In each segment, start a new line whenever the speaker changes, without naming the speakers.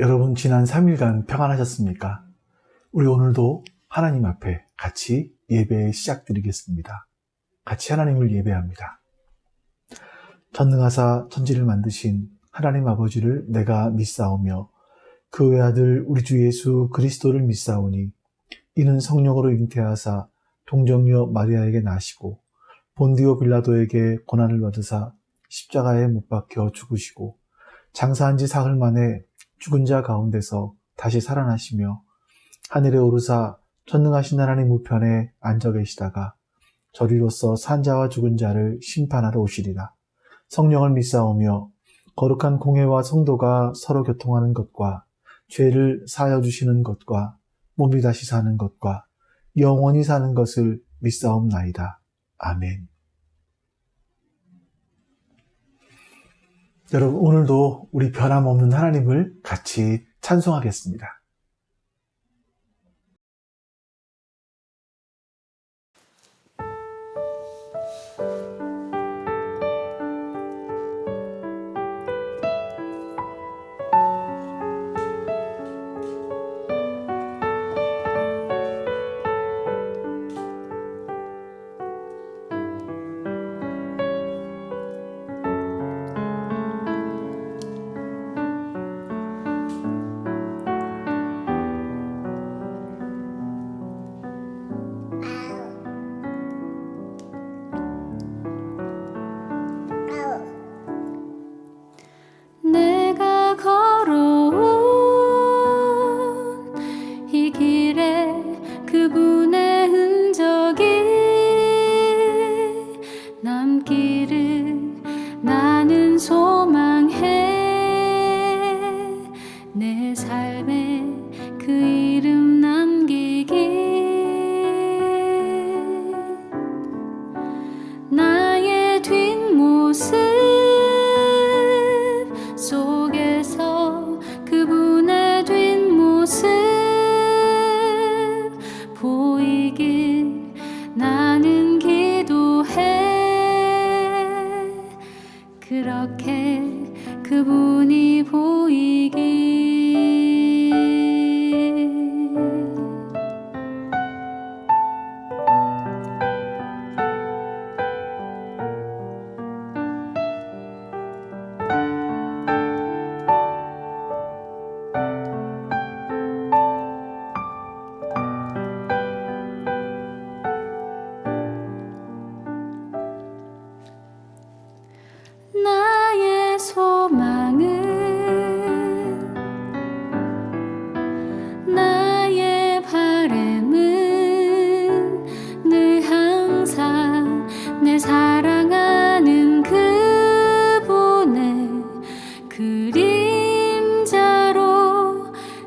여러분 지난 3일간 평안하셨습니까? 우리 오늘도 하나님 앞에 같이 예배 시작드리겠습니다. 같이 하나님을 예배합니다. 전능하사 천지를 만드신 하나님 아버지를 내가 믿사오며 그 외아들 우리 주 예수 그리스도를 믿사오니 이는 성령으로 잉태하사 동정녀 마리아에게 나시고 본디오 빌라도에게 고난을 받으사 십자가에 못 박혀 죽으시고 장사한 지 사흘 만에 죽은 자 가운데서 다시 살아나시며 하늘에 오르사 전능하신 하나님 우편에 앉아 계시다가 저리로서 산 자와 죽은 자를 심판하러 오시리라. 성령을 믿사오며 거룩한 공회와 성도가 서로 교통하는 것과 죄를 사하여 주시는 것과 몸이 다시 사는 것과 영원히 사는 것을 믿사옵나이다. 아멘. 여러분, 오늘도 우리 변함없는 하나님을 같이 찬송하겠습니다.
내가 걸어온 이 길에 그분의 흔적이 남기를 나는 소망해. 내 삶에 그 이름 남기기. 나의 뒷모습 속에서 그분의 뒷모습 보이길 나는 기도해. 그렇게 그분이 보이길. 나의 소망은 나의 바램은 늘 항상 내 사랑하는 그분의 그림자로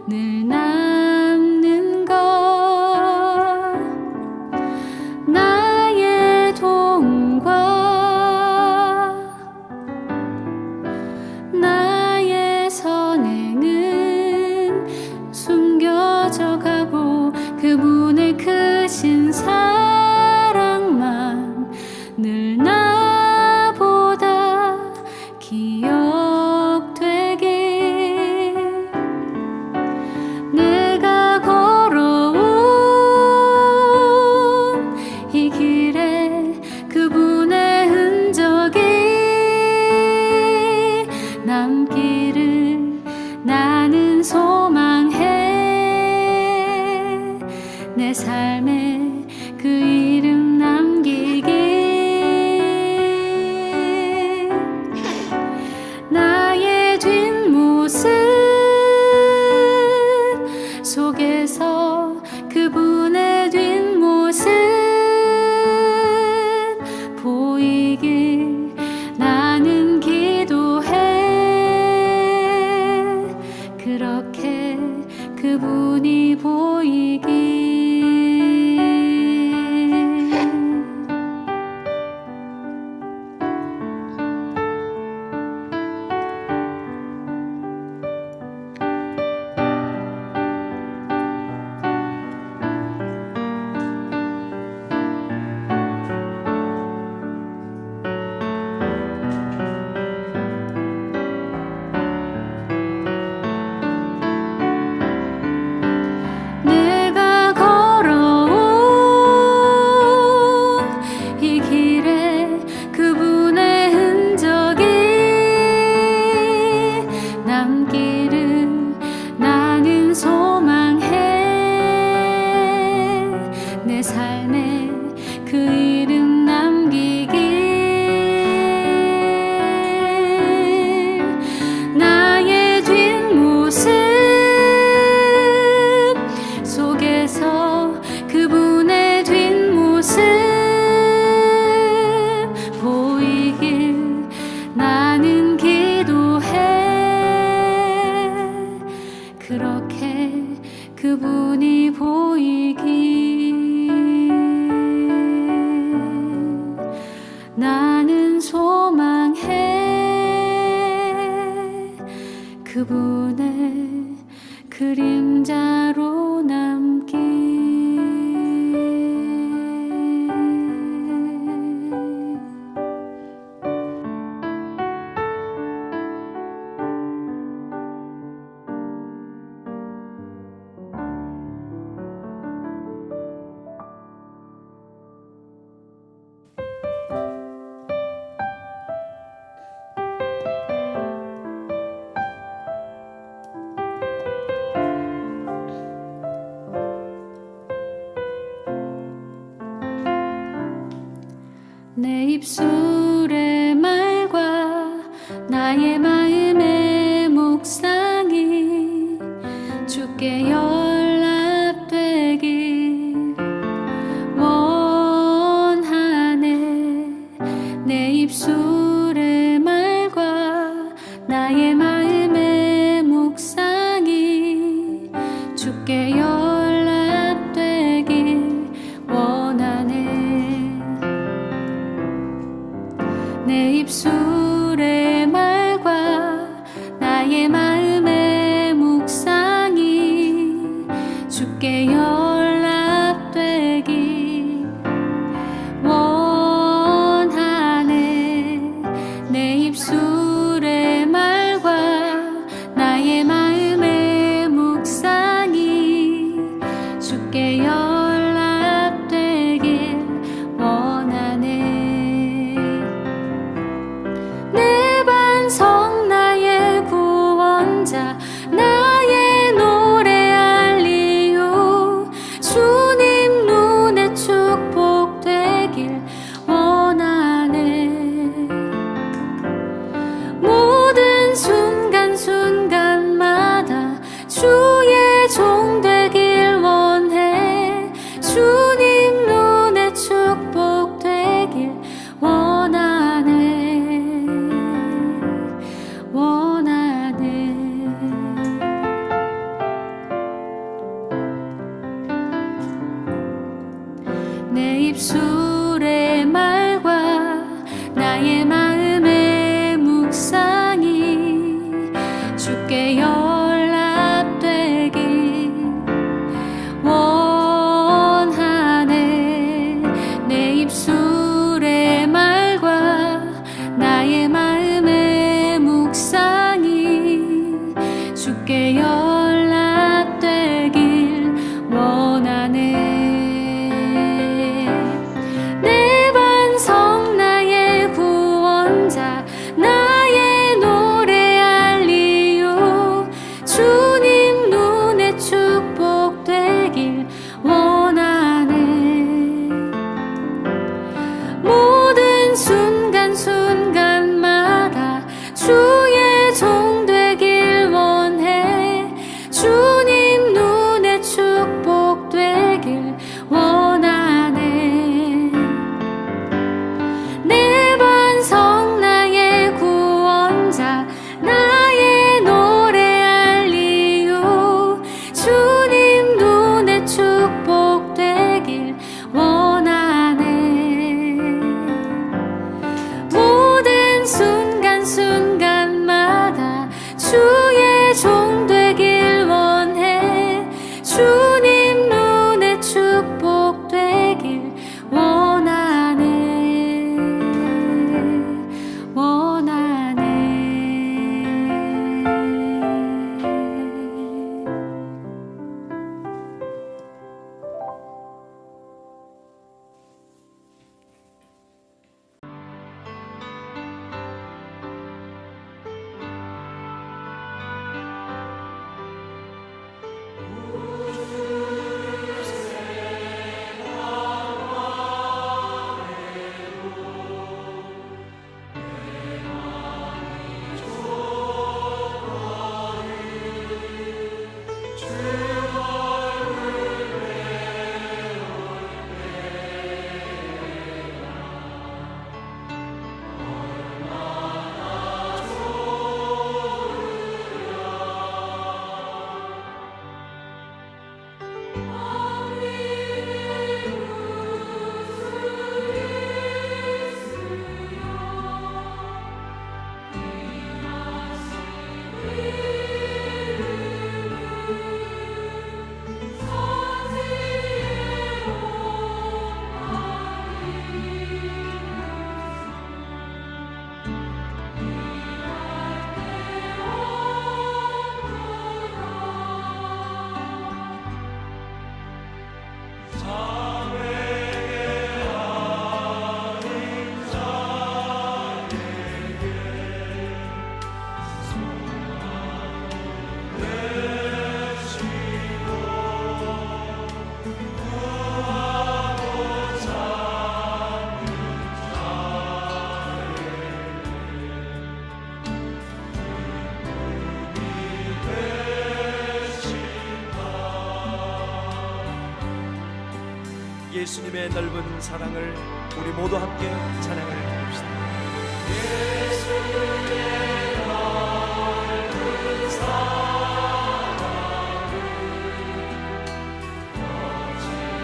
늘 남는 것. 나의 돈과 나의 선행은 숨겨져 가고 그분의 크신 사랑만 늘 나보다 기억되길. 내가 걸어온 이 길에 그분의 흔적이 남기를 나는 소망해. 내 삶에 그 이름 남기길. 나는 소망해 그분의 그림자로 남기. 내 입술의 말과 나의 마음의 묵상이 주께 연락되길 원하네. 내 입술의 말과 나의 마음의 묵상이 주께 연락되길 원하네. 내 입술의 말과 나의 마음의 묵상이 주께 연락되길 원하네. 내 입술의 말과 나의 마음의 묵상이 주께 연락되길 원하네. 내
예수님의 넓은 사랑을 우리 모두 함께 찬양을 드립시다. 예수의 넓은 사랑을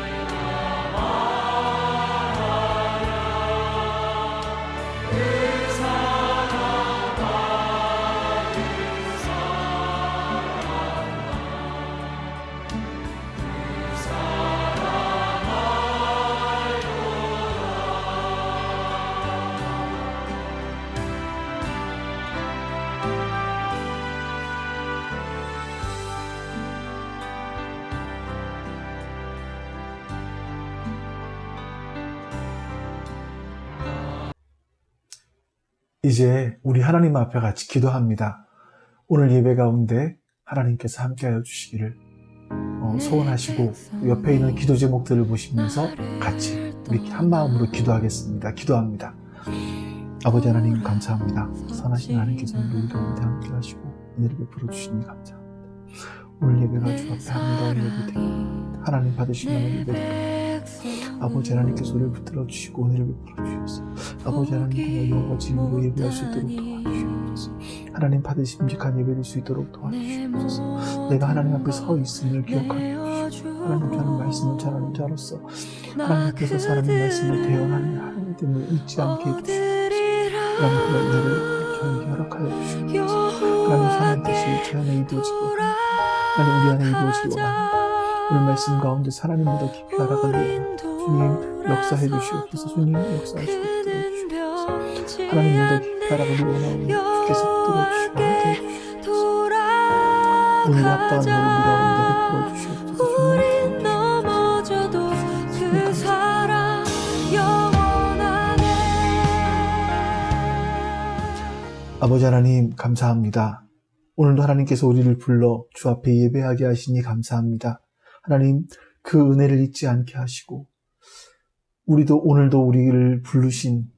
어찌나 말하랴. 그 사랑 받은 사랑아, 그
이제 우리 하나님 앞에 같이 기도합니다. 오늘 예배 가운데 하나님께서 함께하여 주시기를 소원하시고 옆에 있는 기도 제목들을 보시면서 같이 우리 한 마음으로 기도하겠습니다. 기도합니다. 아버지 하나님 감사합니다. 선하신 하나님께서 우리 가운데 함께하시고 은혜를 베풀어 주시니 감사합니다. 오늘 예배가 주 앞에 아름다운 예배 되겠습니다. 하나님 받으시는 예배 되겠습니다. 아버지 하나님께서 우리를 붙들어 주시고 은혜를 베풀어 주셔서 아버지 하나님 영과 진리로 예배할 수 있도록 도와주시옵소서. 하나님 받으신 묵직한 예배될 수 있도록 도와주시옵소서. 내가 하나님 앞에 서 있음을 기억하게 해주시고 하나님께 하는 말씀을 잘하는 자로서 하나님께서 사람의 말씀을 대언하는 하나님을 잊지 않게 해주시옵소서. 하나님 그 은혜를 저에게 허락하여 주시옵소서. 하나님 선한 뜻이 제 안에 이루어지고 하나님 우리 안에 이루어지기 원합니다. 오늘 말씀 가운데 하나님보다 깊이 알아가려 주님 역사해 주시옵소서. 주님 역사하시고 붙들어 주시옵소서. 하나님보다 깊이 알아가려 원하오니 주께서 붙들어 주시고 함께 해주시옵소서. 오늘 합당한 은혜를 우리 가운데 베풀어 주시옵소서. 주님 아버지 하나님 감사합니다. 오늘도 하나님께서 우리를 불러 주 앞에 예배하게 하시니 감사합니다. 하나님 그 은혜를 잊지 않게 하시고 오늘도 우리를 부르신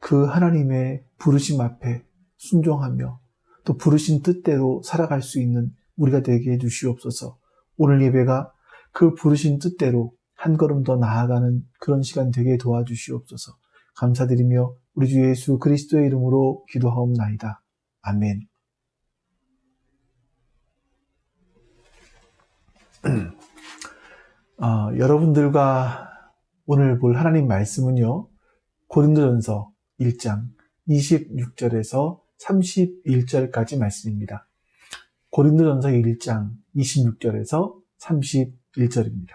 그 하나님의 부르심 앞에 순종하며 또 부르신 뜻대로 살아갈 수 있는 우리가 되게 해주시옵소서. 오늘 예배가 그 부르신 뜻대로 한 걸음 더 나아가는 그런 시간 되게 도와주시옵소서. 감사드리며 우리 주 예수 그리스도의 이름으로 기도하옵나이다. 아멘. 여러분들과 오늘 볼 하나님 말씀은요, 고린도전서 1장 26절에서 31절까지 말씀입니다. 고린도전서 1장 26절에서 31절입니다.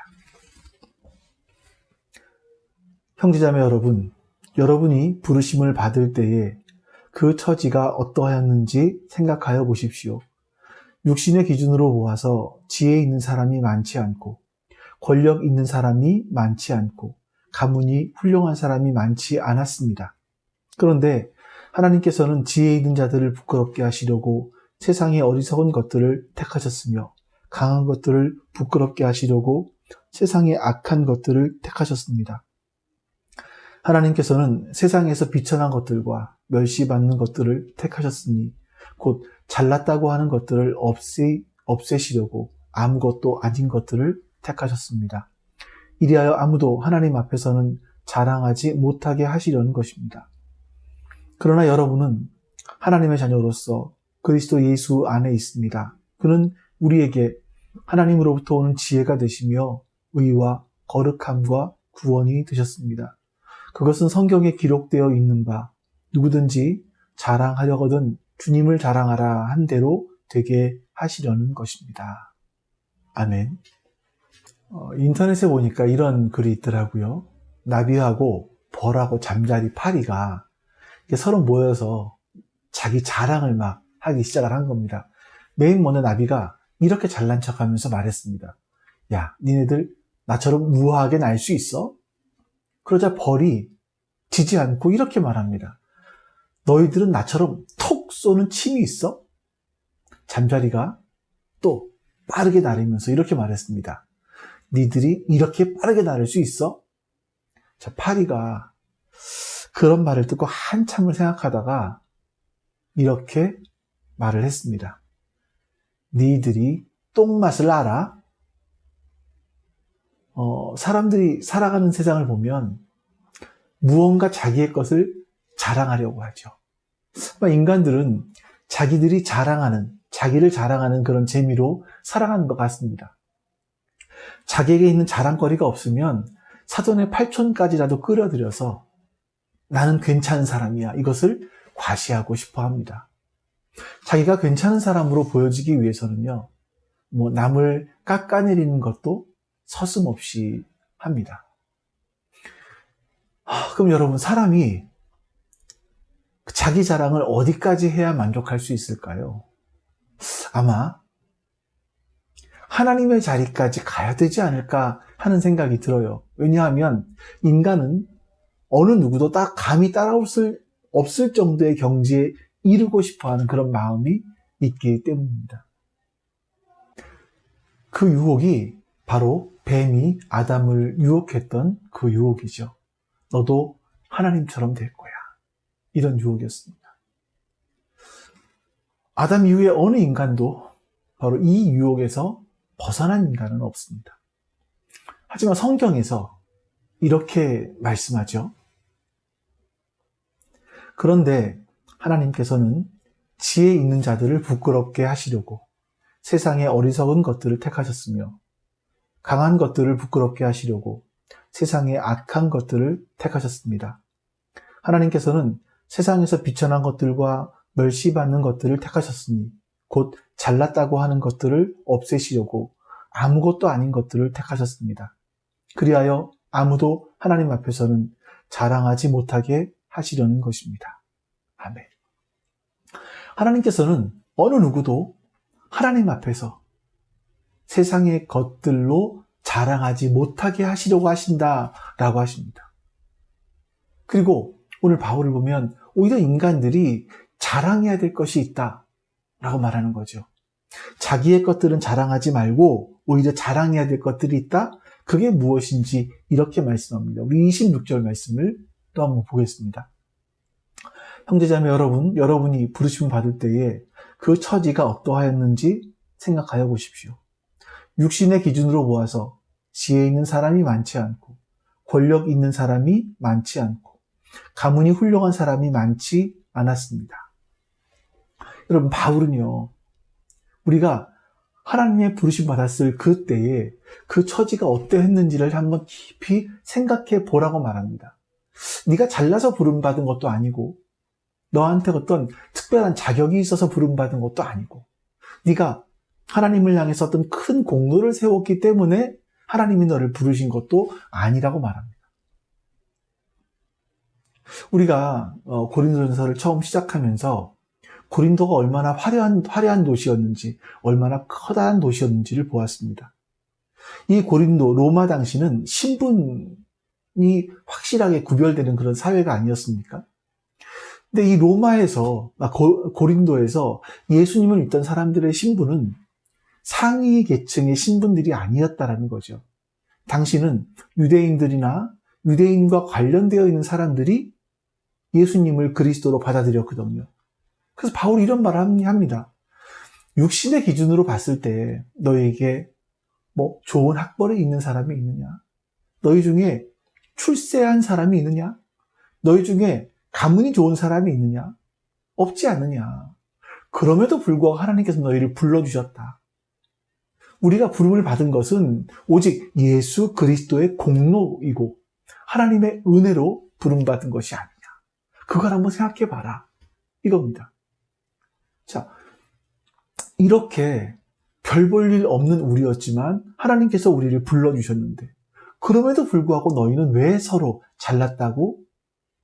형제자매 여러분, 여러분이 부르심을 받을 때에 그 처지가 어떠하였는지 생각하여 보십시오. 육신의 기준으로 보아서 지혜 있는 사람이 많지 않고 권력 있는 사람이 많지 않고 가문이 훌륭한 사람이 많지 않았습니다. 그런데 하나님께서는 지혜 있는 자들을 부끄럽게 하시려고 세상의 어리석은 것들을 택하셨으며 강한 것들을 부끄럽게 하시려고 세상의 악한 것들을 택하셨습니다. 하나님께서는 세상에서 비천한 것들과 멸시받는 것들을 택하셨으니 곧 잘났다고 하는 것들을 없애시려고 아무것도 아닌 것들을 택하셨습니다. 이리하여 아무도 하나님 앞에서는 자랑하지 못하게 하시려는 것입니다. 그러나 여러분은 하나님의 자녀로서 그리스도 예수 안에 있습니다. 그는 우리에게 하나님으로부터 오는 지혜가 되시며 의와 거룩함과 구원이 되셨습니다. 그것은 성경에 기록되어 있는 바 누구든지 자랑하려거든 주님을 자랑하라 한 대로 되게 하시려는 것입니다. 아멘. 인터넷에 보니까 이런 글이 있더라고요. 나비하고 벌하고 잠자리 파리가 서로 모여서 자기 자랑을 막 하기 시작을 한 겁니다. 맨 먼저 나비가 이렇게 잘난 척하면서 말했습니다. 야, 니네들 나처럼 우아하게 날 수 있어? 그러자 벌이 지지 않고 이렇게 말합니다. 너희들은 나처럼 톡 쏘는 침이 있어? 잠자리가 또 빠르게 날으면서 이렇게 말했습니다. 니들이 이렇게 빠르게 날을 수 있어? 자, 파리가 그런 말을 듣고 한참을 생각하다가 이렇게 말을 했습니다. 니들이 똥맛을 알아? 사람들이 살아가는 세상을 보면 무언가 자기의 것을 자랑하려고 하죠. 인간들은 자기들이 자기를 자랑하는 그런 재미로 살아가는 것 같습니다. 자기에게 있는 자랑거리가 없으면 사돈의 팔촌까지라도 끌어들여서 나는 괜찮은 사람이야, 이것을 과시하고 싶어 합니다. 자기가 괜찮은 사람으로 보여지기 위해서는요, 남을 깎아내리는 것도 서슴없이 합니다. 그럼 여러분, 사람이 자기 자랑을 어디까지 해야 만족할 수 있을까요? 아마 하나님의 자리까지 가야 되지 않을까 하는 생각이 들어요. 왜냐하면 인간은 어느 누구도 딱 감히 따라올 수 없을 정도의 경지에 이르고 싶어하는 그런 마음이 있기 때문입니다. 그 유혹이 바로 뱀이 아담을 유혹했던 그 유혹이죠. 너도 하나님처럼 될 거야. 이런 유혹이었습니다. 아담 이후에 어느 인간도 바로 이 유혹에서 벗어난 인간은 없습니다. 하지만 성경에서 이렇게 말씀하죠. 그런데 하나님께서는 지혜 있는 자들을 부끄럽게 하시려고 세상의 어리석은 것들을 택하셨으며 강한 것들을 부끄럽게 하시려고 세상의 악한 것들을 택하셨습니다. 하나님께서는 세상에서 비천한 것들과 멸시받는 것들을 택하셨으니 곧 잘났다고 하는 것들을 없애시려고 아무것도 아닌 것들을 택하셨습니다. 그리하여 아무도 하나님 앞에서는 자랑하지 못하게 하시려는 것입니다. 아멘. 하나님께서는 어느 누구도 하나님 앞에서 세상의 것들로 자랑하지 못하게 하시려고 하신다라고 하십니다. 그리고 오늘 바울을 보면 오히려 인간들이 자랑해야 될 것이 있다라고 말하는 거죠. 자기의 것들은 자랑하지 말고 오히려 자랑해야 될 것들이 있다? 그게 무엇인지 이렇게 말씀합니다. 우리 26절 말씀을 또 한번 보겠습니다. 형제자매 여러분, 여러분이 부르심 받을 때에 그 처지가 어떠하였는지 생각하여 보십시오. 육신의 기준으로 보아서 지혜 있는 사람이 많지 않고 권력 있는 사람이 많지 않고 가문이 훌륭한 사람이 많지 않았습니다. 여러분, 바울은요, 우리가 하나님의 부르심 받았을 그때에 그 처지가 어떠했는지를 한번 깊이 생각해 보라고 말합니다. 네가 잘나서 부름받은 것도 아니고 너한테 어떤 특별한 자격이 있어서 부름받은 것도 아니고 네가 하나님을 향해서 어떤 큰 공로를 세웠기 때문에 하나님이 너를 부르신 것도 아니라고 말합니다. 우리가 고린도전서를 처음 시작하면서 고린도가 얼마나 화려한 도시였는지, 얼마나 커다란 도시였는지를 보았습니다. 이 고린도, 로마 당시는 신분이 확실하게 구별되는 그런 사회가 아니었습니까? 근데 이 로마에서, 고린도에서 예수님을 믿던 사람들의 신분은 상위 계층의 신분들이 아니었다라는 거죠. 당시는 유대인들이나 유대인과 관련되어 있는 사람들이 예수님을 그리스도로 받아들였거든요. 그래서 바울이 이런 말을 합니다. 육신의 기준으로 봤을 때 너에게 좋은 학벌이 있는 사람이 있느냐? 너희 중에 출세한 사람이 있느냐? 너희 중에 가문이 좋은 사람이 있느냐? 없지 않느냐? 그럼에도 불구하고 하나님께서 너희를 불러주셨다. 우리가 부름을 받은 것은 오직 예수 그리스도의 공로이고 하나님의 은혜로 부름받은 것이 아니냐. 그걸 한번 생각해 봐라. 이겁니다. 자, 이렇게 별 볼 일 없는 우리였지만 하나님께서 우리를 불러주셨는데 그럼에도 불구하고 너희는 왜 서로 잘났다고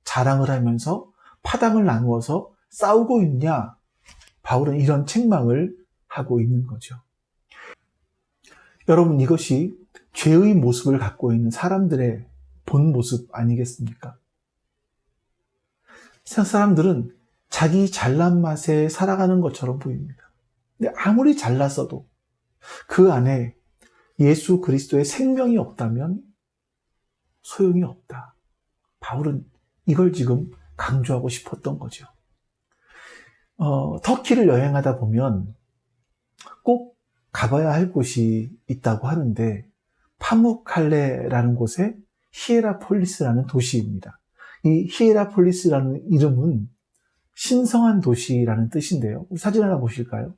자랑을 하면서 파당을 나누어서 싸우고 있냐? 바울은 이런 책망을 하고 있는 거죠. 여러분, 이것이 죄의 모습을 갖고 있는 사람들의 본 모습 아니겠습니까? 세상 사람들은 자기 잘난 맛에 살아가는 것처럼 보입니다. 근데 아무리 잘났어도 그 안에 예수 그리스도의 생명이 없다면 소용이 없다. 바울은 이걸 지금 강조하고 싶었던 거죠. 터키를 여행하다 보면 꼭 가봐야 할 곳이 있다고 하는데 파무칼레라는 곳에 히에라폴리스라는 도시입니다. 이 히에라폴리스라는 이름은 신성한 도시라는 뜻인데요. 사진 하나 보실까요?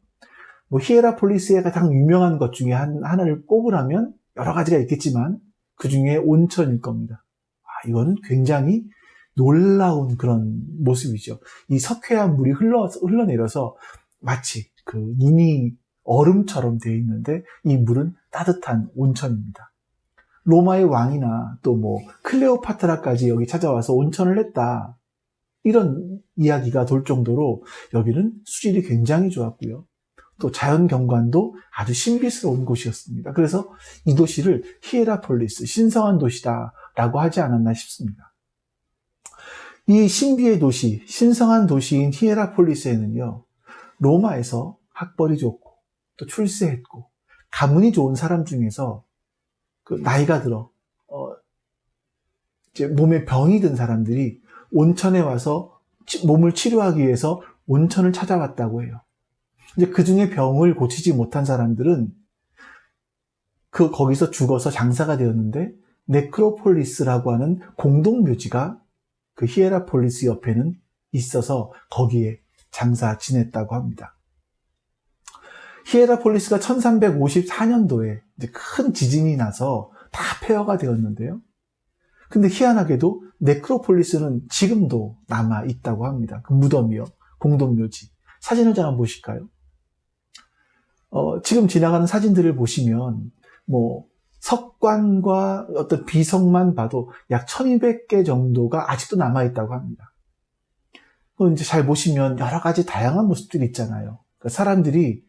히에라폴리스의 가장 유명한 것 중에 하나를 꼽으라면 여러 가지가 있겠지만 그 중에 온천일 겁니다. 이거는 굉장히 놀라운 그런 모습이죠. 이 석회암 물이 흘러내려서 마치 그 눈이 얼음처럼 되어 있는데 이 물은 따뜻한 온천입니다. 로마의 왕이나 또 클레오파트라까지 여기 찾아와서 온천을 했다. 이런 이야기가 돌 정도로 여기는 수질이 굉장히 좋았고요. 또 자연 경관도 아주 신비스러운 곳이었습니다. 그래서 이 도시를 히에라폴리스, 신성한 도시다라고 하지 않았나 싶습니다. 이 신비의 도시, 신성한 도시인 히에라폴리스에는요, 로마에서 학벌이 좋고 또 출세했고 가문이 좋은 사람 중에서 나이가 들어 이제 몸에 병이 든 사람들이 온천에 와서 몸을 치료하기 위해서 온천을 찾아왔다고 해요. 이제 그 중에 병을 고치지 못한 사람들은 거기서 죽어서 장사가 되었는데 네크로폴리스라고 하는 공동묘지가 그 히에라폴리스 옆에는 있어서 거기에 장사 지냈다고 합니다. 히에라폴리스가 1354년도에 큰 지진이 나서 다 폐허가 되었는데요. 근데 희한하게도 네크로폴리스는 지금도 남아 있다고 합니다. 그 무덤이요. 공동묘지. 사진을 잠깐 보실까요? 지금 지나가는 사진들을 보시면 석관과 어떤 비석만 봐도 약 1200개 정도가 아직도 남아 있다고 합니다. 이제 잘 보시면 여러 가지 다양한 모습들이 있잖아요. 그러니까 사람들이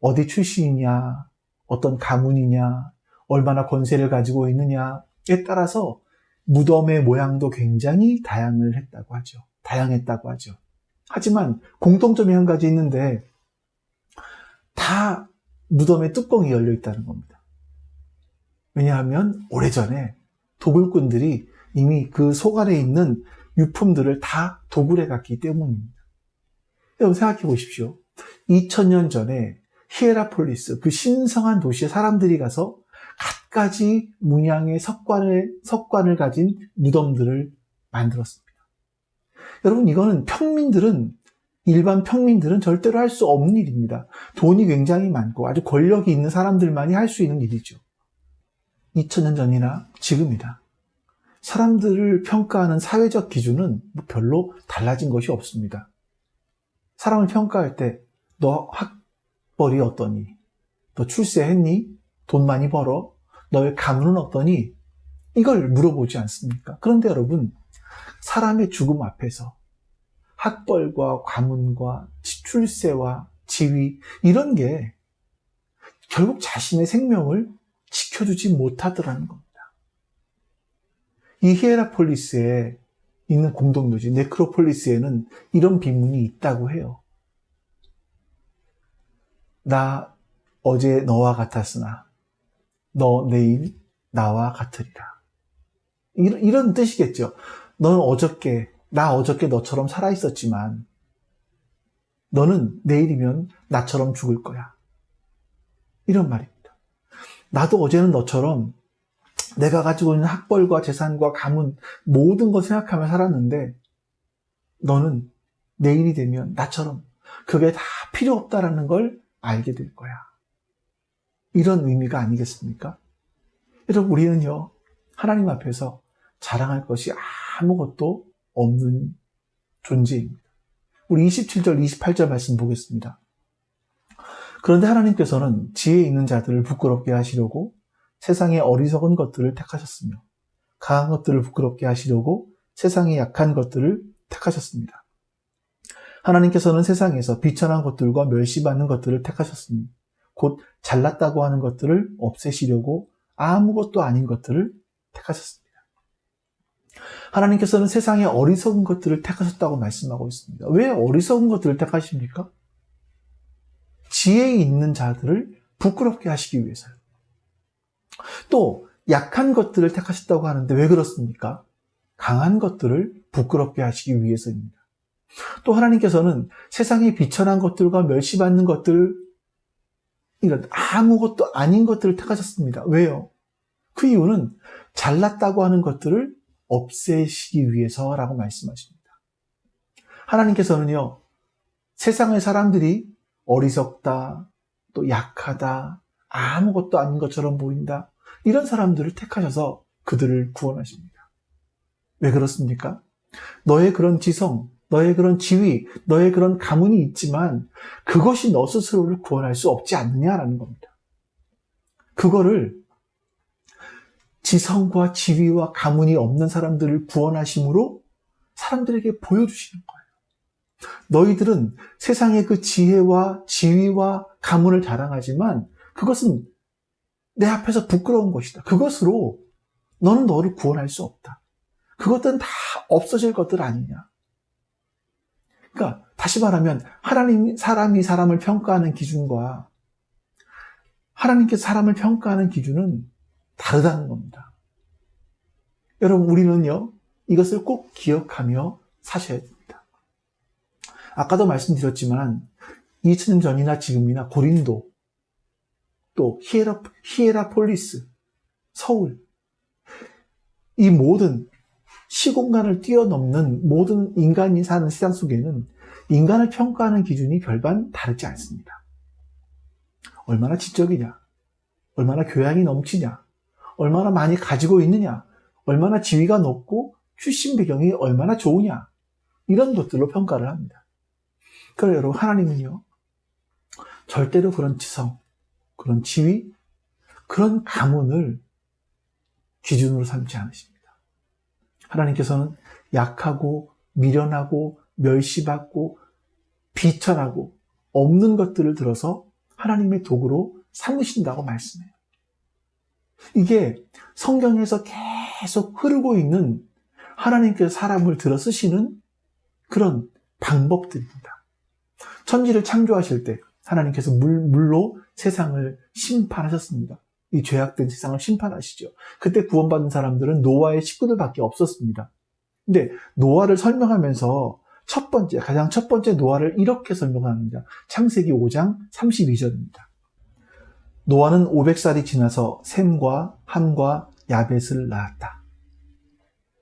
어디 출신이냐, 어떤 가문이냐, 얼마나 권세를 가지고 있느냐에 따라서 무덤의 모양도 굉장히 다양했다고 하죠. 하지만 공통점이 한 가지 있는데 다 무덤의 뚜껑이 열려 있다는 겁니다. 왜냐하면 오래전에 도굴꾼들이 이미 그 속 안에 있는 유품들을 다 도굴해 갔기 때문입니다. 여러분 생각해 보십시오. 2000년 전에 히에라폴리스, 그 신성한 도시에 사람들이 가서 갖가지 문양의 석관을 가진 무덤들을 만들었습니다. 여러분 이거는 일반 평민들은 절대로 할 수 없는 일입니다. 돈이 굉장히 많고 아주 권력이 있는 사람들만이 할 수 있는 일이죠. 2000년 전이나 지금이다. 사람들을 평가하는 사회적 기준은 별로 달라진 것이 없습니다. 사람을 평가할 때 너 학벌이 어떠니? 너 출세했니? 돈 많이 벌어? 너의 가문은 어떠니? 이걸 물어보지 않습니까? 그런데 여러분, 사람의 죽음 앞에서 학벌과 가문과 출세와 지위 이런 게 결국 자신의 생명을 지켜주지 못하더라는 겁니다. 이 히에라폴리스에 있는 공동묘지 네크로폴리스에는 이런 비문이 있다고 해요. 나 어제 너와 같았으나 너 내일 나와 같으리라. 이런 뜻이겠죠. 너는 나 어저께 너처럼 살아있었지만 너는 내일이면 나처럼 죽을 거야. 이런 말입니다. 나도 어제는 너처럼 내가 가지고 있는 학벌과 재산과 가문 모든 거 생각하며 살았는데 너는 내일이 되면 나처럼 그게 다 필요 없다라는 걸 알게 될 거야. 이런 의미가 아니겠습니까? 여러분 우리는요 하나님 앞에서 자랑할 것이 아무것도 없는 존재입니다. 우리 27절 28절 말씀 보겠습니다. 그런데 하나님께서는 지혜 있는 자들을 부끄럽게 하시려고 세상의 어리석은 것들을 택하셨으며 강한 것들을 부끄럽게 하시려고 세상의 약한 것들을 택하셨습니다. 하나님께서는 세상에서 비천한 것들과 멸시받는 것들을 택하셨으니 곧 잘났다고 하는 것들을 없애시려고 아무것도 아닌 것들을 택하셨습니다. 하나님께서는 세상의 어리석은 것들을 택하셨다고 말씀하고 있습니다. 왜 어리석은 것들을 택하십니까? 지혜 있는 자들을 부끄럽게 하시기 위해서요. 또 약한 것들을 택하셨다고 하는데 왜 그렇습니까? 강한 것들을 부끄럽게 하시기 위해서입니다. 또 하나님께서는 세상의 비천한 것들과 멸시받는 것들, 이런 아무것도 아닌 것들을 택하셨습니다. 왜요? 그 이유는 잘났다고 하는 것들을 없애시기 위해서라고 말씀하십니다. 하나님께서는요, 세상의 사람들이 어리석다, 또 약하다, 아무것도 아닌 것처럼 보인다, 이런 사람들을 택하셔서 그들을 구원하십니다. 왜 그렇습니까? 너의 그런 지성, 너의 그런 지위, 너의 그런 가문이 있지만 그것이 너 스스로를 구원할 수 없지 않느냐라는 겁니다. 그거를 지성과 지위와 가문이 없는 사람들을 구원하심으로 사람들에게 보여주시는 거예요. 너희들은 세상의 그 지혜와 지위와 가문을 자랑하지만 그것은 내 앞에서 부끄러운 것이다. 그것으로 너는 너를 구원할 수 없다. 그것들은 다 없어질 것들 아니냐. 그러니까 다시 말하면 사람이 사람을 평가하는 기준과 하나님께서 사람을 평가하는 기준은 다르다는 겁니다. 여러분, 우리는요, 이것을 꼭 기억하며 사셔야 됩니다. 아까도 말씀드렸지만 2000년 전이나 지금이나 고린도, 또 히에라폴리스, 서울, 이 모든 시공간을 뛰어넘는 모든 인간이 사는 세상 속에는 인간을 평가하는 기준이 별반 다르지 않습니다. 얼마나 지적이냐, 얼마나 교양이 넘치냐, 얼마나 많이 가지고 있느냐, 얼마나 지위가 높고 출신 배경이 얼마나 좋으냐, 이런 것들로 평가를 합니다. 그래서 여러분, 하나님은요, 절대로 그런 지성, 그런 지위, 그런 가문을 기준으로 삼지 않으십니다. 하나님께서는 약하고 미련하고 멸시받고 비천하고 없는 것들을 들어서 하나님의 도구로 삼으신다고 말씀해요. 이게 성경에서 계속 흐르고 있는 하나님께서 사람을 들어 쓰시는 그런 방법들입니다. 천지를 창조하실 때 하나님께서 물로 세상을 심판하셨습니다. 이 죄악된 세상을 심판하시죠. 그때 구원받은 사람들은 노아의 식구들밖에 없었습니다. 근데 노아를 설명하면서 가장 첫 번째 노아를 이렇게 설명합니다. 창세기 5장 32절입니다. 노아는 500살이 지나서 셈과 함과 야벳을 낳았다.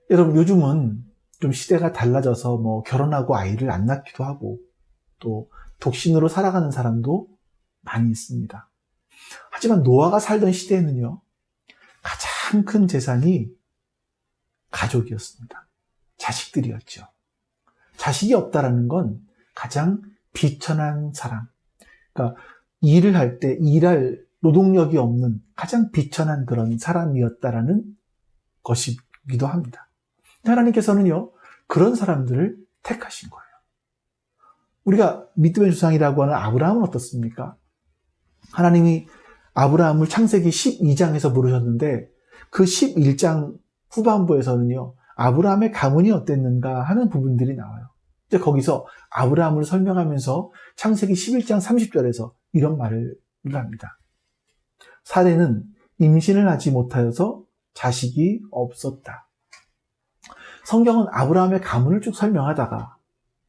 여러분, 요즘은 좀 시대가 달라져서 결혼하고 아이를 안 낳기도 하고 또 독신으로 살아가는 사람도 많이 있습니다. 하지만 노아가 살던 시대에는요, 가장 큰 재산이 가족이었습니다. 자식들이었죠. 자식이 없다라는 건 가장 비천한 사람. 그러니까 일을 할 때 일할 노동력이 없는 가장 비천한 그런 사람이었다라는 것이기도 합니다. 하나님께서는요, 그런 사람들을 택하신 거예요. 우리가 믿음의 조상이라고 하는 아브라함은 어떻습니까? 하나님이 아브라함을 창세기 12장에서 부르셨는데 그 11장 후반부에서는요, 아브라함의 가문이 어땠는가 하는 부분들이 나와요. 이제 거기서 아브라함을 설명하면서 창세기 11장 30절에서 이런 말을 합니다. 사레는 임신을 하지 못하여서 자식이 없었다. 성경은 아브라함의 가문을 쭉 설명하다가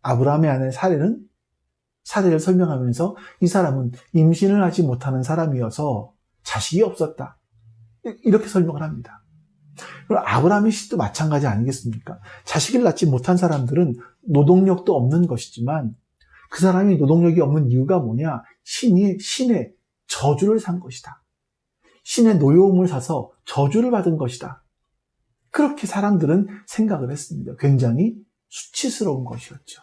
아브라함의 아내 사레를 설명하면서 이 사람은 임신을 하지 못하는 사람이어서 자식이 없었다. 이렇게 설명을 합니다. 그럼 아브라함의 시도 마찬가지 아니겠습니까? 자식을 낳지 못한 사람들은 노동력도 없는 것이지만 그 사람이 노동력이 없는 이유가 뭐냐? 신의 저주를 산 것이다. 신의 노여움을 사서 저주를 받은 것이다. 그렇게 사람들은 생각을 했습니다. 굉장히 수치스러운 것이었죠.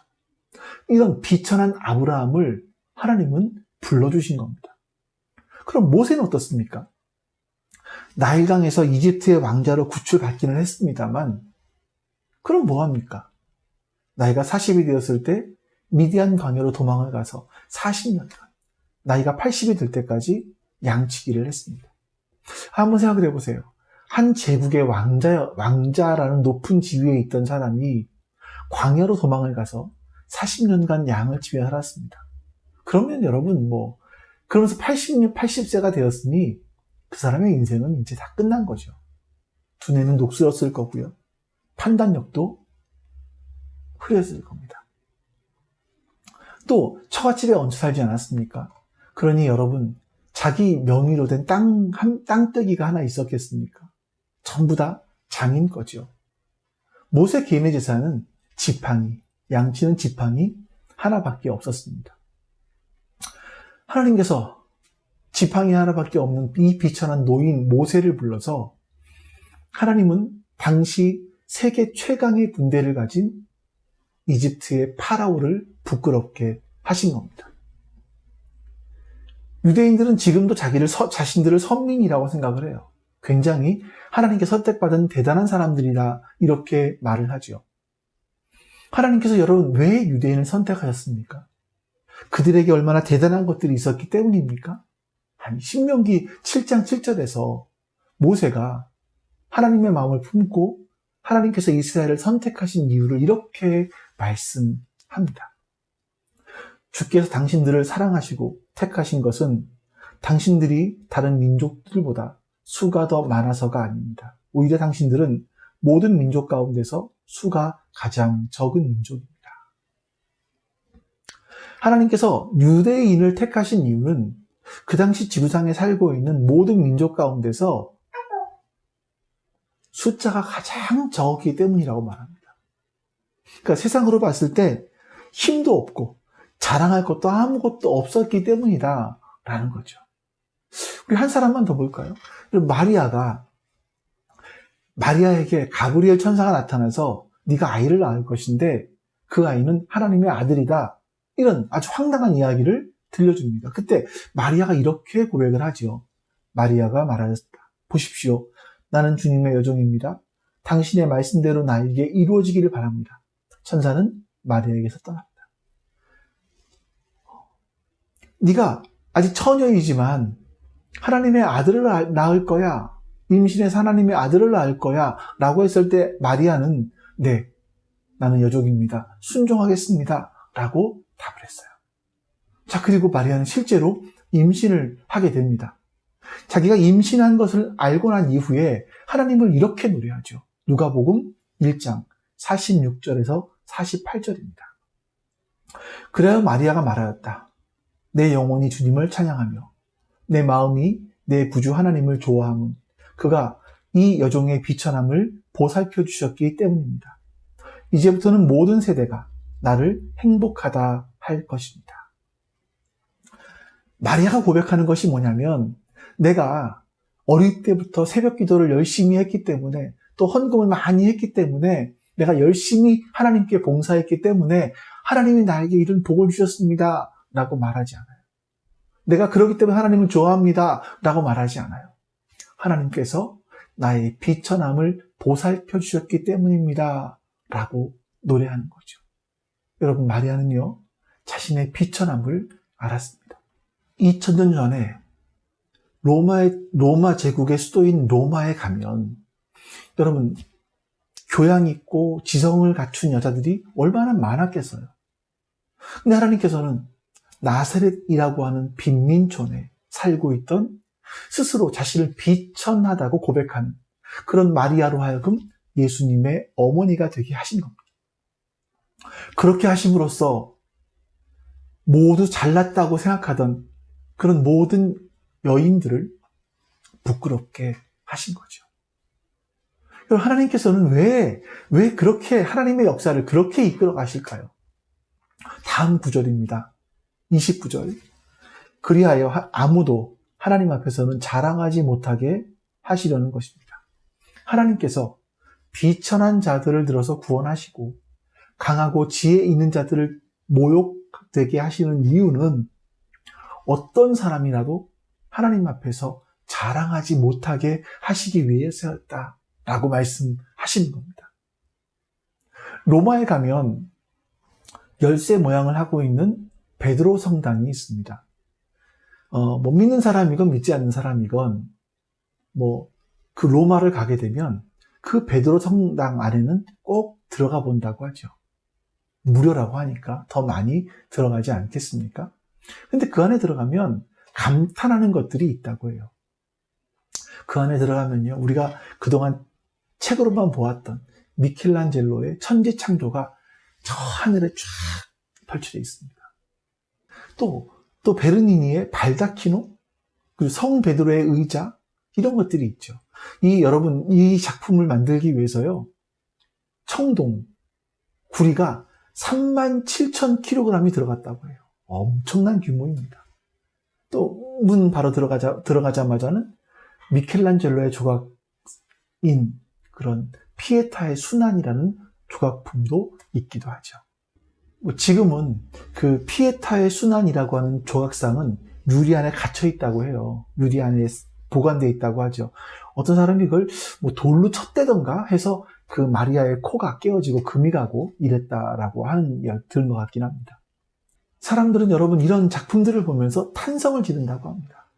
이런 비천한 아브라함을 하나님은 불러주신 겁니다. 그럼 모세는 어떻습니까? 나일강에서 이집트의 왕자로 구출받기는 했습니다만 그럼 뭐합니까? 나이가 40이 되었을 때 미디안 광야로 도망을 가서 40년간 나이가 80이 될 때까지 양치기를 했습니다. 한번 생각을 해보세요. 한 제국의 왕자라는 높은 지위에 있던 사람이 광야로 도망을 가서 40년간 양을 치며 살았습니다. 그러면 여러분 그러면서 80세가 되었으니 그 사람의 인생은 이제 다 끝난 거죠. 두뇌는 녹슬었을 거고요. 판단력도 흐렸을 겁니다. 또 처갓집에 얹혀 살지 않았습니까? 그러니 여러분, 자기 명의로 된 땅떼기가 하나 있었겠습니까? 전부 다 장인 거죠. 모세 개인의 제사는 지팡이, 양치는 지팡이 하나밖에 없었습니다. 하나님께서 지팡이 하나밖에 없는 이 비천한 노인 모세를 불러서 하나님은 당시 세계 최강의 군대를 가진 이집트의 파라오를 부끄럽게 하신 겁니다. 유대인들은 지금도 자신들을 선민이라고 생각을 해요. 굉장히 하나님께 선택받은 대단한 사람들이다 이렇게 말을 하죠. 하나님께서 여러분 왜 유대인을 선택하셨습니까? 그들에게 얼마나 대단한 것들이 있었기 때문입니까? 아니, 신명기 7장 7절에서 모세가 하나님의 마음을 품고 하나님께서 이스라엘을 선택하신 이유를 이렇게 말씀합니다. 주께서 당신들을 사랑하시고 택하신 것은 당신들이 다른 민족들보다 수가 더 많아서가 아닙니다. 오히려 당신들은 모든 민족 가운데서 수가 가장 적은 민족입니다. 하나님께서 유대인을 택하신 이유는 그 당시 지구상에 살고 있는 모든 민족 가운데서 숫자가 가장 적기 때문이라고 말합니다. 그러니까 세상으로 봤을 때 힘도 없고 자랑할 것도 아무것도 없었기 때문이다 라는 거죠. 우리 한 사람만 더 볼까요? 마리아에게 가브리엘 천사가 나타나서 네가 아이를 낳을 것인데 그 아이는 하나님의 아들이다. 이런 아주 황당한 이야기를 들려줍니다. 그때 마리아가 이렇게 고백을 하지요. 마리아가 말하였다. 보십시오. 나는 주님의 여종입니다. 당신의 말씀대로 나에게 이루어지기를 바랍니다. 천사는 마리아에게서 떠납니다. 네가 아직 처녀이지만 하나님의 아들을 낳을 거야. 임신해서 하나님의 아들을 낳을 거야. 라고 했을 때 마리아는 네, 나는 여종입니다. 순종하겠습니다. 라고 답을 했어요. 자, 그리고 마리아는 실제로 임신을 하게 됩니다. 자기가 임신한 것을 알고 난 이후에 하나님을 이렇게 노래하죠. 누가복음 1장 46절에서 48절입니다. 그래야 마리아가 말하였다. 내 영혼이 주님을 찬양하며 내 마음이 내 구주 하나님을 좋아함은 그가 이 여종의 비천함을 보살펴 주셨기 때문입니다. 이제부터는 모든 세대가 나를 행복하다 할 것입니다. 마리아가 고백하는 것이 뭐냐면 내가 어릴 때부터 새벽 기도를 열심히 했기 때문에 또 헌금을 많이 했기 때문에 내가 열심히 하나님께 봉사했기 때문에 하나님이 나에게 이런 복을 주셨습니다 라고 말하지 않아요. 내가 그러기 때문에 하나님을 좋아합니다 라고 말하지 않아요. 하나님께서 나의 비천함을 보살펴 주셨기 때문입니다 라고 노래하는 거죠. 여러분, 마리아는요 자신의 비천함을 알았습니다. 2000년 전에 로마 제국의 수도인 로마에 가면 여러분 교양 있고 지성을 갖춘 여자들이 얼마나 많았겠어요. 근데 하나님께서는 나사렛이라고 하는 빈민촌에 살고 있던 스스로 자신을 비천하다고 고백하는 그런 마리아로 하여금 예수님의 어머니가 되게 하신 겁니다. 그렇게 하심으로써 모두 잘났다고 생각하던 그런 모든 여인들을 부끄럽게 하신 거죠. 하나님께서는 왜 그렇게 하나님의 역사를 그렇게 이끌어 가실까요? 다음 구절입니다. 29절. 그리하여 아무도 하나님 앞에서는 자랑하지 못하게 하시려는 것입니다. 하나님께서 비천한 자들을 들어서 구원하시고 강하고 지혜 있는 자들을 모욕되게 하시는 이유는 어떤 사람이라도 하나님 앞에서 자랑하지 못하게 하시기 위해서였다라고 말씀하시는 겁니다. 로마에 가면 열쇠 모양을 하고 있는 베드로 성당이 있습니다. 믿는 사람이건 믿지 않는 사람이건 그 로마를 가게 되면 그 베드로 성당 안에는 꼭 들어가 본다고 하죠. 무료라고 하니까 더 많이 들어가지 않겠습니까? 근데 그 안에 들어가면 감탄하는 것들이 있다고 해요. 그 안에 들어가면요, 우리가 그동안 책으로만 보았던 미켈란젤로의 천지창조가 저 하늘에 쫙 펼쳐져 있습니다. 또 베르니니의 발다키노, 그리고 성 베드로의 의자, 이런 것들이 있죠. 여러분, 이 작품을 만들기 위해서요, 청동, 구리가 37,000kg이 들어갔다고 해요. 엄청난 규모입니다. 또 문 바로 들어가자마자는 미켈란젤로의 조각인 그런 피에타의 순환이라는 조각품도 있기도 하죠. 지금은 그 피에타의 순환이라고 하는 조각상은 유리 안에 갇혀 있다고 해요. 유리 안에 보관되어 있다고 하죠. 어떤 사람이 그걸 돌로 쳤대던가 해서 그 마리아의 코가 깨어지고 금이 가고 이랬다라고 하는 이야기 들은 것 같긴 합니다. 사람들은 여러분 이런 작품들을 보면서 탄성을 지른다고 합니다.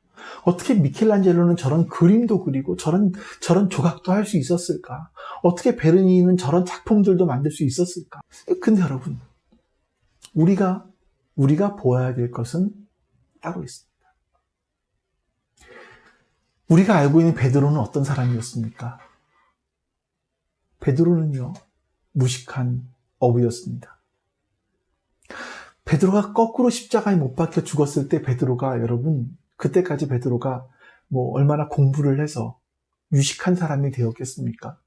어떻게 미켈란젤로는 저런 그림도 그리고 저런 조각도 할 수 있었을까? 어떻게 베르니는 저런 작품들도 만들 수 있었을까? 근데 여러분, 우리가 보아야 될 것은 따로 있습니다. 우리가 알고 있는 베드로는 어떤 사람이었습니까? 베드로는요, 무식한 어부였습니다. 베드로가 거꾸로 십자가에 못 박혀 죽었을 때 여러분, 그때까지 베드로가 얼마나 공부를 해서 유식한 사람이 되었겠습니까?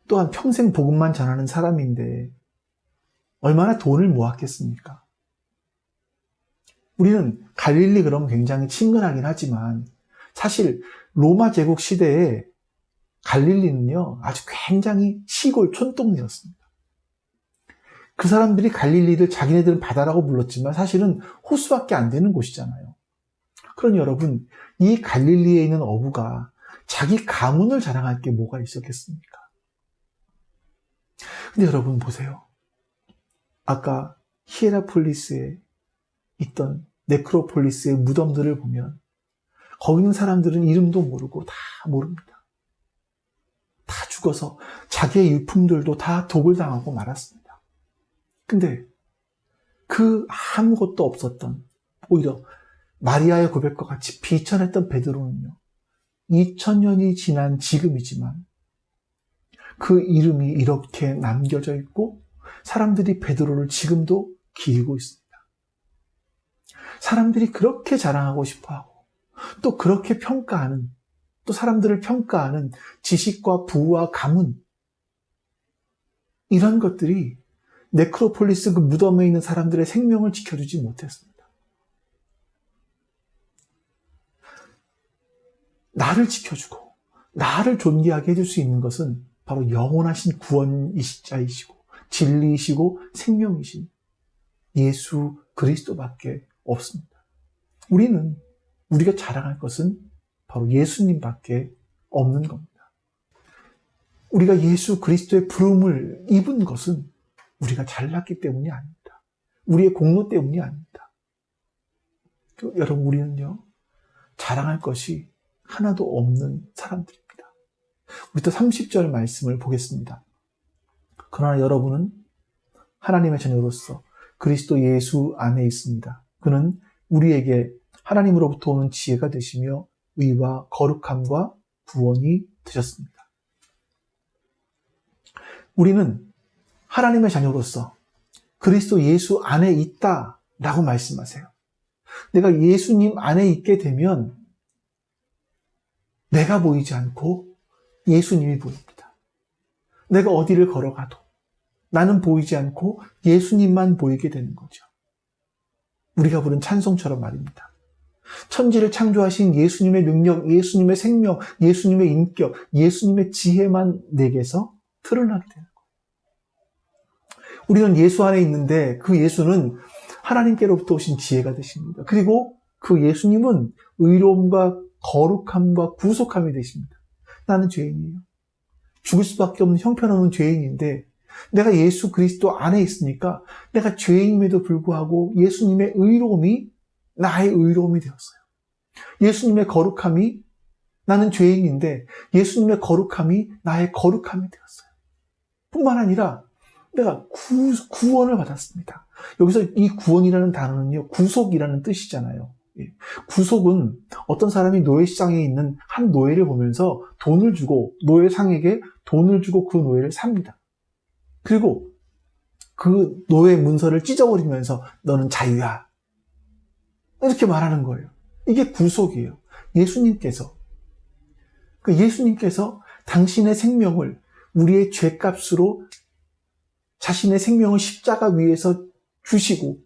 또한 평생 복음만 전하는 사람인데 얼마나 돈을 모았겠습니까? 우리는 갈릴리 그러면 굉장히 친근하긴 하지만 사실 로마 제국 시대에 갈릴리는요, 아주 굉장히 시골 촌동네였습니다. 그 사람들이 갈릴리를 자기네들은 바다라고 불렀지만 사실은 호수밖에 안 되는 곳이잖아요. 그러니 여러분, 이 갈릴리에 있는 어부가 자기 가문을 자랑할 게 뭐가 있었겠습니까? 근데 여러분 보세요. 아까 히에라폴리스에 있던 네크로폴리스의 무덤들을 보면 거기 있는 사람들은 이름도 모르고 다 모릅니다. 다 죽어서 자기의 유품들도 다 독을 당하고 말았습니다. 근데 그 아무것도 없었던, 오히려 마리아의 고백과 같이 비천했던 베드로는요, 2000년이 지난 지금이지만 그 이름이 이렇게 남겨져 있고 사람들이 베드로를 지금도 기리고 있습니다. 사람들이 그렇게 자랑하고 싶어하고 또 그렇게 평가하는, 또 사람들을 평가하는 지식과 부와 가문, 이런 것들이 네크로폴리스 그 무덤에 있는 사람들의 생명을 지켜주지 못했습니다. 나를 지켜주고 나를 존귀하게 해줄 수 있는 것은 바로 영원하신 구원이시자이시고 진리이시고 생명이신 예수 그리스도밖에 없습니다. 우리가 자랑할 것은 바로 예수님밖에 없는 겁니다. 우리가 예수 그리스도의 부름을 입은 것은 우리가 잘났기 때문이 아닙니다. 우리의 공로 때문이 아닙니다. 여러분, 우리는요, 자랑할 것이 하나도 없는 사람들입니다. 우리 또 30절 말씀을 보겠습니다. 그러나 여러분은 하나님의 자녀로서 그리스도 예수 안에 있습니다. 그는 우리에게 하나님으로부터 오는 지혜가 되시며 의와 거룩함과 구원이 되셨습니다. 우리는 하나님의 자녀로서 그리스도 예수 안에 있다라고 말씀하세요. 내가 예수님 안에 있게 되면 내가 보이지 않고 예수님이 보입니다. 내가 어디를 걸어가도 나는 보이지 않고 예수님만 보이게 되는 거죠. 우리가 부른 찬송처럼 말입니다. 천지를 창조하신 예수님의 능력, 예수님의 생명, 예수님의 인격, 예수님의 지혜만 내게서 드러나게 되는 거예요. 우리는 예수 안에 있는데 그 예수는 하나님께로부터 오신 지혜가 되십니다. 그리고 그 예수님은 의로움과 거룩함과 구속함이 되십니다. 나는 죄인이에요. 죽을 수밖에 없는 형편없는 죄인인데 내가 예수 그리스도 안에 있으니까 내가 죄인임에도 불구하고 예수님의 의로움이 나의 의로움이 되었어요. 예수님의 거룩함이, 나는 죄인인데 예수님의 거룩함이 나의 거룩함이 되었어요. 뿐만 아니라 내가 구원을 받았습니다. 여기서 이 구원이라는 단어는요, 구속이라는 뜻이잖아요. 구속은 어떤 사람이 노예시장에 있는 한 노예를 보면서 돈을 주고, 노예상에게 돈을 주고 그 노예를 삽니다. 그리고 그 노예 문서를 찢어버리면서 너는 자유야, 이렇게 말하는 거예요. 이게 구속이에요. 예수님께서 그 예수님께서 당신의 생명을 우리의 죄값으로 자신의 생명을 십자가 위에서 주시고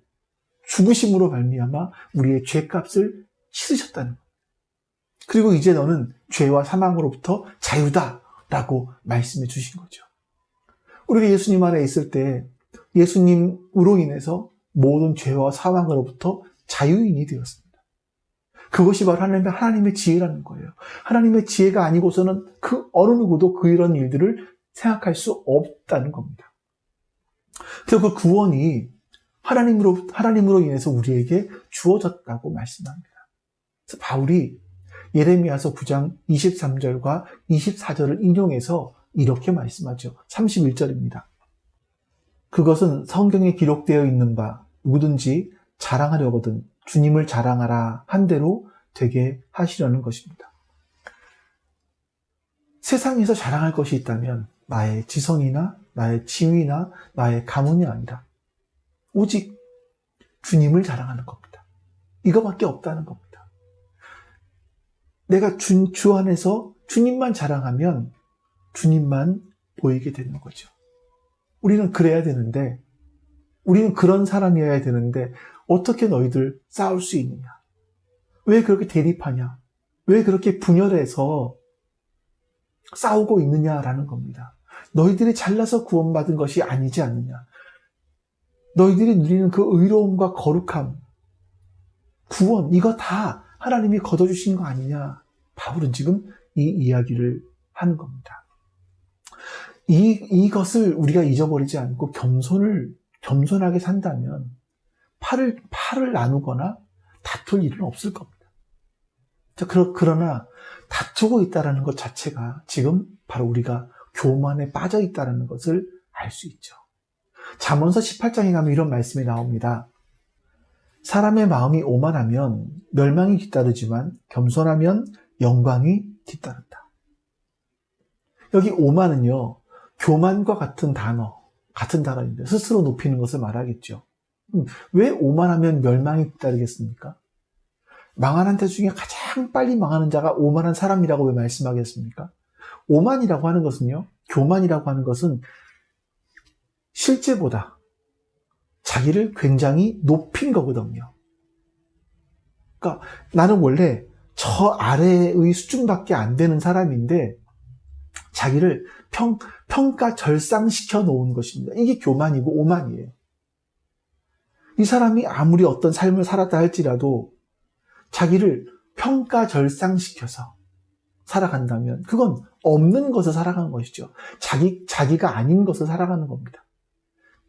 죽으심으로 말미암아 우리의 죄값을 치르셨다는 것. 그리고 이제 너는 죄와 사망으로부터 자유다라고 말씀해 주신 거죠. 우리가 예수님 안에 있을 때 예수님으로 인해서 모든 죄와 사망으로부터 자유인이 되었습니다. 그것이 바로 하나님의 지혜라는 거예요. 하나님의 지혜가 아니고서는 그 어느 누구도 이런 일들을 생각할 수 없다는 겁니다. 그래서 그 구원이 하나님으로 인해서 우리에게 주어졌다고 말씀합니다. 그래서 바울이 예레미야서 9장 23절과 24절을 인용해서 이렇게 말씀하죠. 31절입니다. 그것은 성경에 기록되어 있는 바 누구든지 자랑하려거든 주님을 자랑하라 한 대로 되게 하시려는 것입니다. 세상에서 자랑할 것이 있다면 나의 지성이나 나의 지위나 나의 가문이 아니라 오직 주님을 자랑하는 겁니다. 이거밖에 없다는 겁니다. 내가 주 안에서 주님만 자랑하면 주님만 보이게 되는 거죠. 우리는 그래야 되는데, 우리는 그런 사람이어야 되는데 어떻게 너희들 싸울 수 있느냐? 왜 그렇게 대립하냐? 왜 그렇게 분열해서 싸우고 있느냐라는 겁니다. 너희들이 잘나서 구원받은 것이 아니지 않느냐? 너희들이 누리는 그 의로움과 거룩함, 구원, 이거 다 하나님이 거둬주신 거 아니냐? 바울은 지금 이 이야기를 하는 겁니다. 이것을 우리가 잊어버리지 않고 겸손하게 산다면 팔을 나누거나 다툴 일은 없을 겁니다. 그러나 다투고 있다는 것 자체가 지금 바로 우리가 교만에 빠져 있다는 것을 알 수 있죠. 잠언서 18장에 가면 이런 말씀이 나옵니다. 사람의 마음이 오만하면 멸망이 뒤따르지만 겸손하면 영광이 뒤따른다. 여기 오만은요, 교만과 같은 단어인데 스스로 높이는 것을 말하겠죠. 왜 오만하면 멸망이 뒤따르겠습니까? 망하는 자 중에 가장 빨리 망하는 자가 오만한 사람이라고 왜 말씀하겠습니까? 오만이라고 하는 것은요, 교만이라고 하는 것은 실제보다 자기를 굉장히 높인 거거든요. 그러니까 나는 원래 저 아래의 수준밖에 안 되는 사람인데 자기를 평가 절상시켜 놓은 것입니다. 이게 교만이고 오만이에요. 이 사람이 아무리 어떤 삶을 살았다 할지라도 자기를 평가 절상시켜서 살아간다면 그건 없는 것을 살아가는 것이죠. 자기가 아닌 것을 살아가는 겁니다.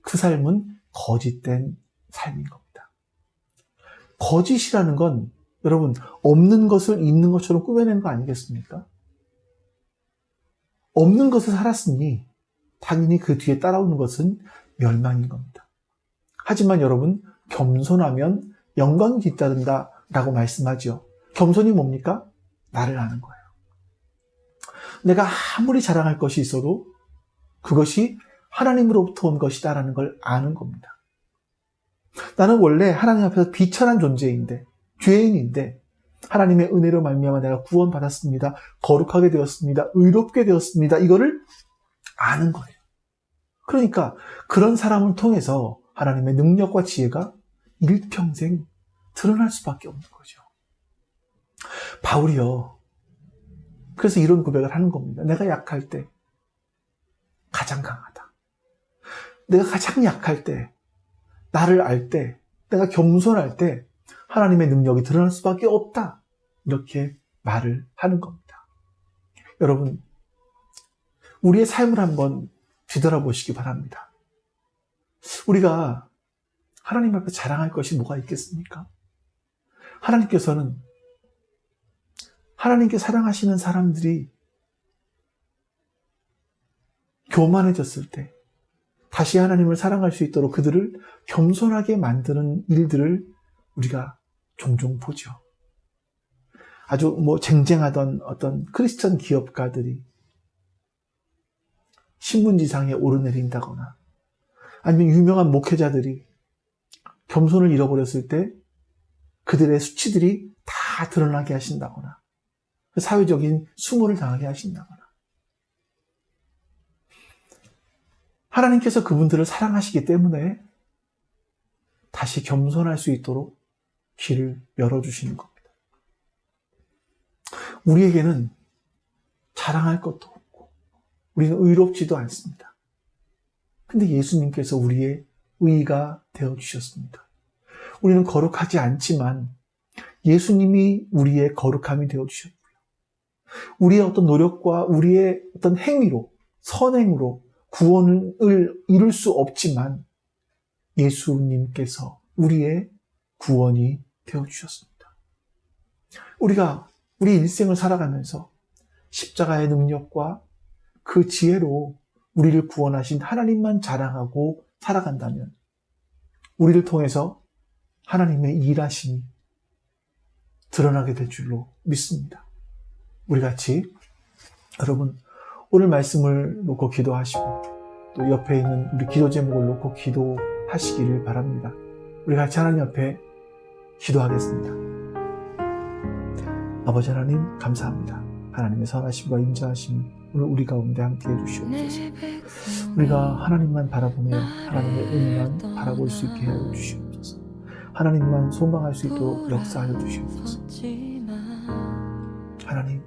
그 삶은 거짓된 삶인 겁니다. 거짓이라는 건 여러분 없는 것을 있는 것처럼 꾸며낸 거 아니겠습니까? 없는 것을 살았으니 당연히 그 뒤에 따라오는 것은 멸망인 겁니다. 하지만 여러분 겸손하면 영광이 뒤따른다 라고 말씀하죠. 겸손이 뭡니까? 나를 아는 거예요. 내가 아무리 자랑할 것이 있어도 그것이 하나님으로부터 온 것이다라는 걸 아는 겁니다. 나는 원래 하나님 앞에서 비천한 존재인데, 죄인인데 하나님의 은혜로 말미암아 내가 구원받았습니다. 거룩하게 되었습니다. 의롭게 되었습니다. 이거를 아는 거예요. 그러니까 그런 사람을 통해서 하나님의 능력과 지혜가 일평생 드러날 수밖에 없는 거죠. 바울이요. 그래서 이런 고백을 하는 겁니다. 내가 약할 때 가장 강하다. 내가 가장 약할 때, 나를 알 때, 내가 겸손할 때 하나님의 능력이 드러날 수밖에 없다. 이렇게 말을 하는 겁니다. 여러분, 우리의 삶을 한번 뒤돌아보시기 바랍니다. 우리가 하나님 앞에 자랑할 것이 뭐가 있겠습니까? 하나님께서는 하나님께 사랑하시는 사람들이 교만해졌을 때 다시 하나님을 사랑할 수 있도록 그들을 겸손하게 만드는 일들을 우리가 종종 보죠. 아주 쟁쟁하던 어떤 크리스천 기업가들이 신문지상에 오르내린다거나 아니면 유명한 목회자들이 겸손을 잃어버렸을 때 그들의 수치들이 다 드러나게 하신다거나 그 사회적인 수모를 당하게 하신다거나 하나님께서 그분들을 사랑하시기 때문에 다시 겸손할 수 있도록 길을 열어주시는 겁니다. 우리에게는 자랑할 것도 없고 우리는 의롭지도 않습니다. 근데 예수님께서 우리의 의가 되어주셨습니다. 우리는 거룩하지 않지만 예수님이 우리의 거룩함이 되어주셨고요. 우리의 어떤 노력과 우리의 어떤 행위로, 선행으로 구원을 이룰 수 없지만 예수님께서 우리의 구원이 되어주셨습니다. 우리가 우리 인생을 살아가면서 십자가의 능력과 그 지혜로 우리를 구원하신 하나님만 자랑하고 살아간다면 우리를 통해서 하나님의 일하심이 드러나게 될 줄로 믿습니다. 우리 같이 여러분 오늘 말씀을 놓고 기도하시고 또 옆에 있는 우리 기도 제목을 놓고 기도하시기를 바랍니다. 우리 같이 하나님 앞에 기도하겠습니다. 아버지 하나님 감사합니다. 하나님의 선하심과 인자하심이 오늘 우리 가운데 함께 해주시옵소서. 우리가 하나님만 바라보며 하나님의 은혜만 바라볼 수 있게 하여 주시옵소서. 하나님만 소망할 수 있도록 역사하여 주시옵소서. 하나님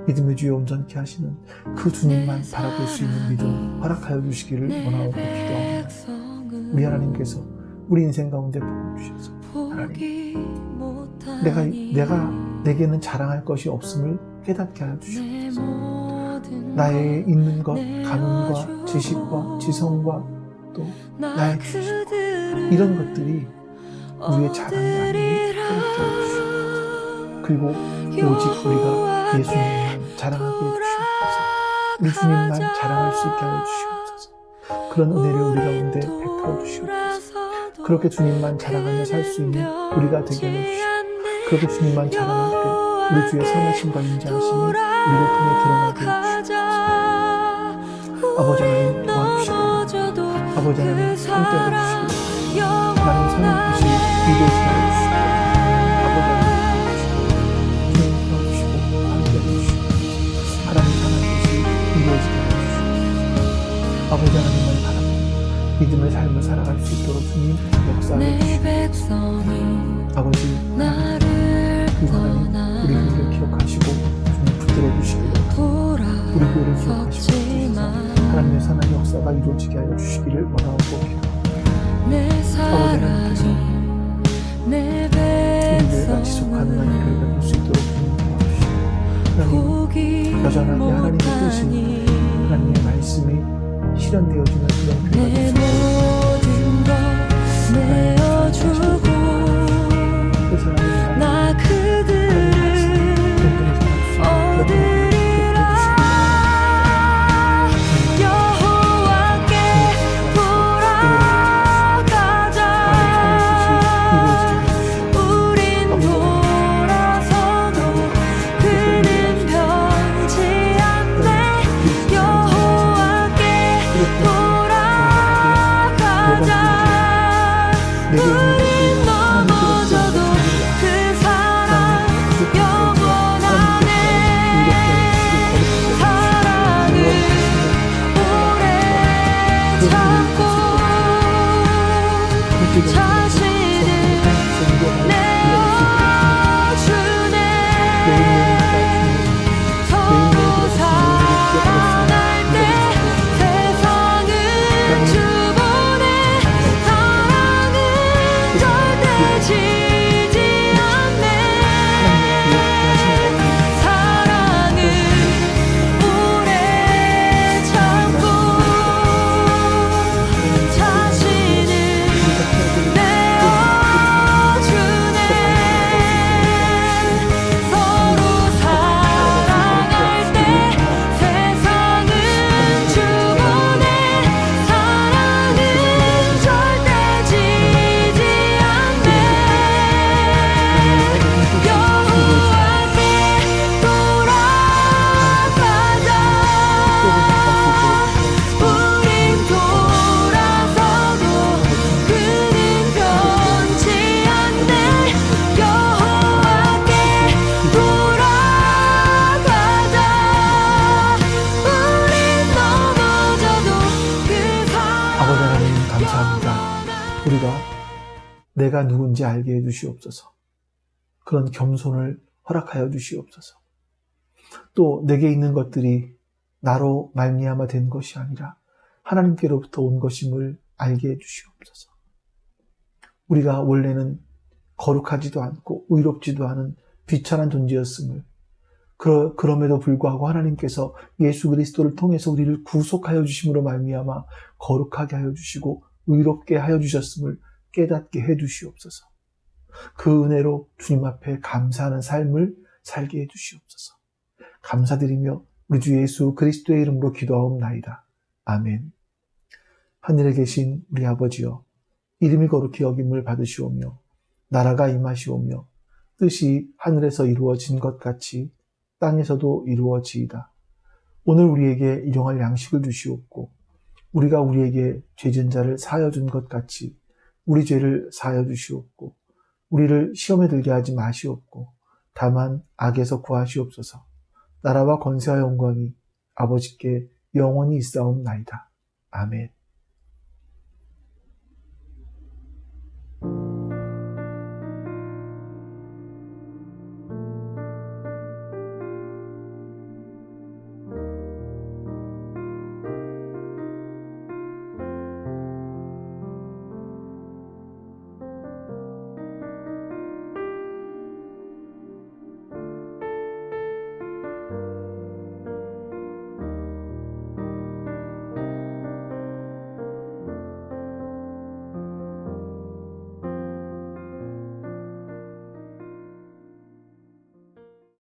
믿음의 주여 온전케 하시는 그 주님만 바라볼 수 있는 믿음 허락하여 주시기를 원하고 기도합니다. 우리 하나님께서 우리 인생 가운데 복을 주셔서 하나님 내게는 자랑할 것이 없음을 깨닫게 하여 주시옵소서. 나의 있는 것, 가문과 지식과 지성과 또 나의 주식 이런 것들이 우리의 자랑이 아님을 깨닫게 하여 주시옵소서. 그리고 오직 우리가 예수님만 자랑하게 해주시옵소서. 우리 주님만 자랑할 수 있게 하여 주시옵소서. 그런 은혜를 우리 가운데 베풀어 주시옵소서. 그렇게 주님만 자랑하며 살 수 있는 우리가 되게 하여 주시옵소서. 그렇게 주님만 자랑할 때 우리 주의 선하심과 인자하심이 우리를 통해 드러나게 해주시옵소서. 아버지 하나님 도와주시고 아버지 하나님 함께 해주시고 하나님 사랑하시 위로하시 하여 주시고 아버지 하나님 주님 도와주시고 함께 해주시고 하나님 사랑하시 이루어지게 하여 주시옵소서. 아버지 하나님을 바라보며 믿음의 삶을 살아갈 수 있도록 주님 역사하여 주시옵소서. 아버지 그리고 하나님 우리 교회를 기억하시고 주님 붙들어 주시기를 우리 교회를 기억하시고 하나님의 선한 역사가 이루어지게 하여 주시기를 원하고 기도합니다. 아버지 하나님께서 우리 교회가 지속 가능한 교회가 될 수 있도록 주님 도와주시고 하나님 여전하게 하나님의 뜻이 하나님의 말씀이 실현되어지는 그런 교회가 될 수 있도록 하나님 그래서 하나님
자신을
우리가 내가 누군지 알게 해주시옵소서. 그런 겸손을 허락하여 주시옵소서. 또 내게 있는 것들이 나로 말미암아 된 것이 아니라 하나님께로부터 온 것임을 알게 해주시옵소서. 우리가 원래는 거룩하지도 않고 의롭지도 않은 비천한 존재였음을 그럼에도 불구하고 하나님께서 예수 그리스도를 통해서 우리를 구속하여 주심으로 말미암아 거룩하게 하여 주시고 의롭게 하여 주셨음을 깨닫게 해 주시옵소서. 그 은혜로 주님 앞에 감사하는 삶을 살게 해 주시옵소서. 감사드리며 우리 주 예수 그리스도의 이름으로 기도하옵나이다. 아멘. 하늘에 계신 우리 아버지여, 이름이 거룩히 여김을 받으시오며 나라가 임하시오며 뜻이 하늘에서 이루어진 것 같이 땅에서도 이루어지이다. 오늘 우리에게 일용할 양식을 주시옵고 우리가 우리에게 죄진 자를 사하여 준 것 같이 우리 죄를 사하여 주시옵고 우리를 시험에 들게 하지 마시옵고 다만 악에서 구하시옵소서. 나라와 권세와 영광이 아버지께 영원히 있사옵나이다. 아멘.